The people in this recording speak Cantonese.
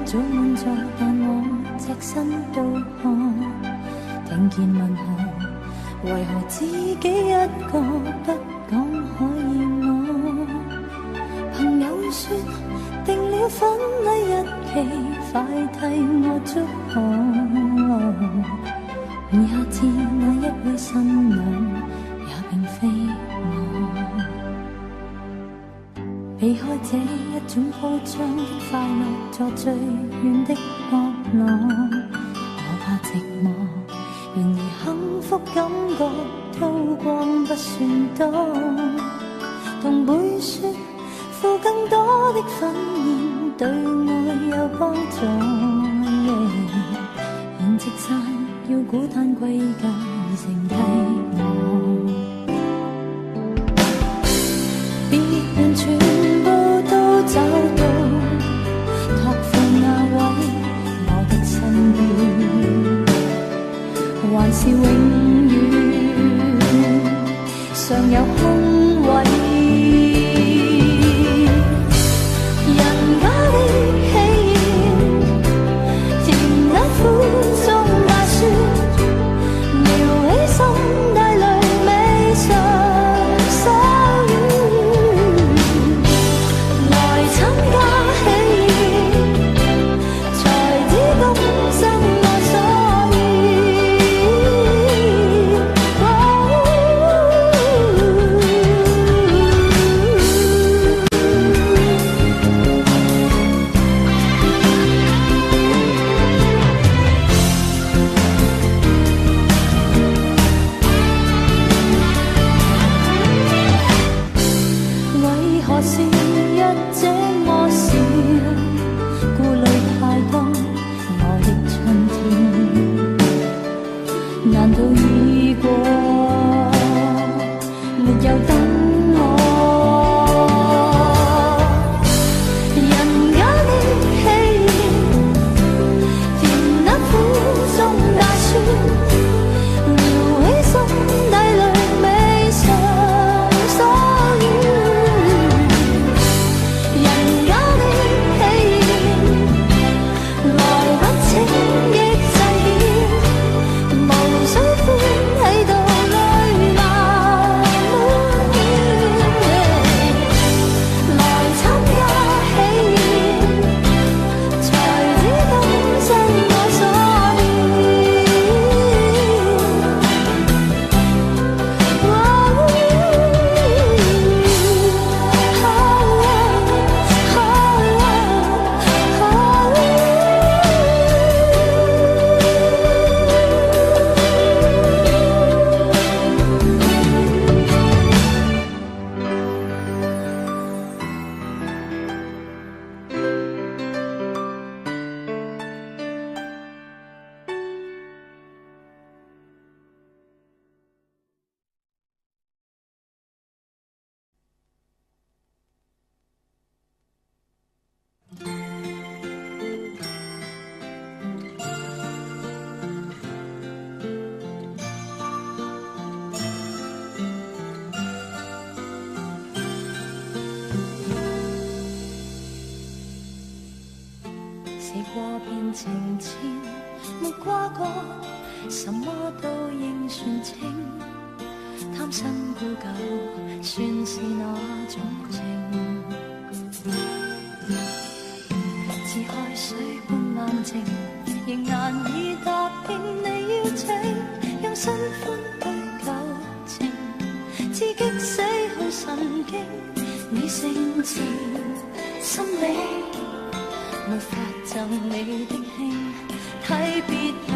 早滿座，但我隻身到看，聽見問候，為何自己一個不講可以麼？朋友說定了婚禮日期，快替我祝賀。而下次那一位新娘也並非我，避開這一種鋪張的快樂，坐最遠的角落。我怕寂寞，然而幸福感覺都光不算多。同輩說付更多的婚宴對愛有幫助，現直散要古坦貴價而成替我。別人全部都找到託付那位我的身邊，還是永遠尚有空位。過遍情切，沒瓜葛，什麼都應算清。貪新故舊，算是那種情。自海水般冷靜，仍難以答應你邀請。用新歡對舊情，刺激死去神經。你性情心理，沒法贈你的輕，睇別人